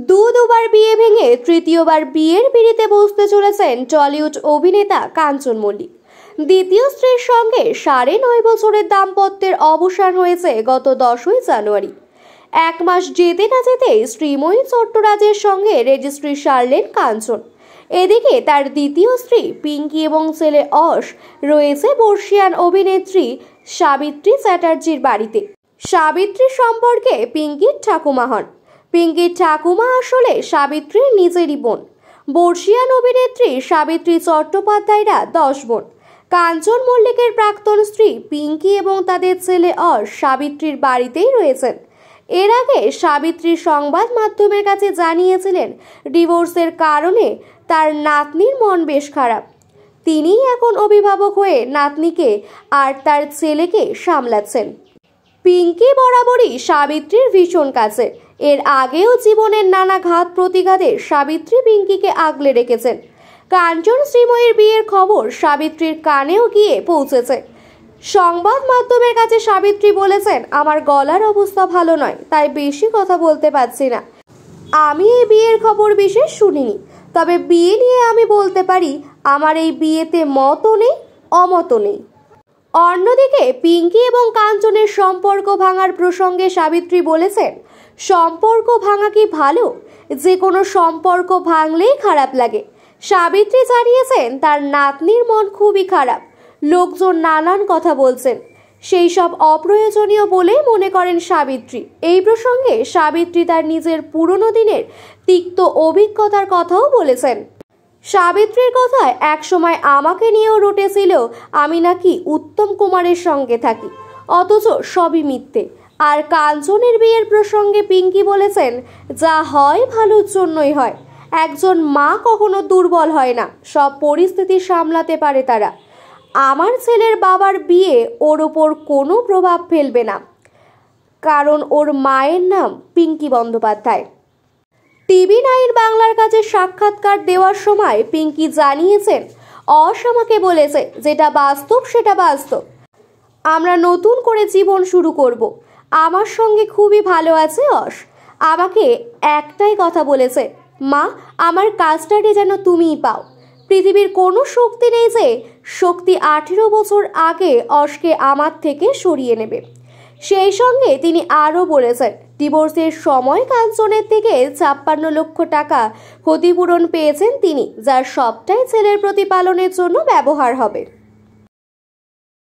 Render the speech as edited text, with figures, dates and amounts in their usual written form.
দুবার বিয়ে ভেঙে তৃতীয়বার বিয়ের পিঁড়িতে বসতে চলেছেন টলিউড অভিনেতা কাঞ্চন মল্লিক। দ্বিতীয় স্ত্রীর সঙ্গে 9.5 বছরের দাম্পত্যের অবসান হয়েছে গত 10ই জানুয়ারি। এক মাস যেতে না যেতেই শ্রীময়ী চট্টরাজের সঙ্গে রেজিস্ট্রি সারলেন কাঞ্চন। এদিকে তার দ্বিতীয় স্ত্রী পিঙ্কি এবং ছেলে অশ রয়েছে বর্ষিয়ান অভিনেত্রী সাবিত্রী চ্যাটার্জির বাড়িতে। সাবিত্রীর সম্পর্কে পিঙ্কির ঠাকুমা হন। পিঙ্কির ঠাকুমা আসলে সাবিত্রীর নিজেরই বোন। বর্ষিয়ান অভিনেত্রী সাবিত্রী চট্টোপাধ্যায়রা 10 বোন। কাঞ্চন মল্লিকের প্রাক্তন স্ত্রী পিঙ্কি এবং তাদের ছেলে অশ সাবিত্রীর বাড়িতেই রয়েছেন। এর আগে সাবিত্রী সংবাদ মাধ্যমের কাছে জানিয়েছিলেন ডিভোর্সের কারণে তার নাতনির মন বেশ খারাপ। তিনিই এখন অভিভাবক হয়ে নাতনিকে আর তার ছেলেকে সামলাচ্ছেন। পিঙ্কি বরাবরই সাবিত্রীর ভীষণ কাছে। এর আগেও জীবনের নানা ঘাত প্রতিঘাতে সাবিত্রী পিঙ্কিকে আগলে রেখেছেন। কাঞ্চন শ্রীময়ীর বিয়ের খবর সাবিত্রীর কানেও গিয়ে পৌঁছেছে। সংবাদ মাধ্যমের কাছে সাবিত্রী বলেছেন, আমার গলার অবস্থা ভালো নয়, তাই বেশি কথা বলতে পারছি না। আমি এই বিয়ের খবর বিশেষ শুনিনি, তবে বিয়ে নিয়ে আমি বলতে পারি আমার এই বিয়েতে মতও নেই অমতও নেই। অন্যদিকে পিঙ্কি এবং কাঞ্চনের সম্পর্ক ভাঙার প্রসঙ্গে সাবিত্রী বলেছেন, সম্পর্ক ভাঙা কি ভালো? যে কোনো সম্পর্ক ভাঙলেই খারাপ লাগে। সাবিত্রী জানিয়েছেন তার নাতনির মন খুবই খারাপ। লোকজন নানান কথা বলছেন, সেই সব অপ্রয়োজনীয় বলেই মনে করেন সাবিত্রী। এই প্রসঙ্গে সাবিত্রী তার নিজের পুরনো দিনের তিক্ত অভিজ্ঞতার কথাও বলেছেন। সাবিত্রীর কথায়, একসময় আমাকে নিয়েও রটেছিল আমি নাকি উত্তম কুমারের সঙ্গে থাকি, অথচ সবই মিথ্যে। আর কাঞ্চনের বিয়ের প্রসঙ্গে পিঙ্কি বলেছেন, যা হয় ভালোর জন্যই হয়। একজন মা কখনো দুর্বল হয় না, সব পরিস্থিতি সামলাতে পারে তারা। আমার ছেলের বাবার বিয়ে ওর ওপর কোনো প্রভাব ফেলবে না, কারণ ওর মায়ের নাম পিঙ্কি বন্দ্যোপাধ্যায়। TV9 বাংলার কাছে সাক্ষাৎকার দেওয়ার সময় পিঙ্কি জানিয়েছেন, অশ আমাকে বলেছে যেটা বাস্তব সেটা বাস্তব। আমরা নতুন করে জীবন শুরু করব। আমার সঙ্গে খুবই ভালো আছে অশ। আমাকে একটাই কথা বলেছে, মা আমার কাজটাকে যেন তুমিই পাও। পৃথিবীর কোনো শক্তি নেই যে শক্তি 18 বছর আগে অশকে আমার থেকে সরিয়ে নেবে। সেই সঙ্গে তিনি আরও বলেছেন, ডিভোর্সের সময় কাঞ্চনের থেকে 56 লক্ষ টাকা ক্ষতিপূরণ পেয়েছেন তিনি, যার সবটাই ছেলের প্রতিপালনের জন্য ব্যবহার হবে।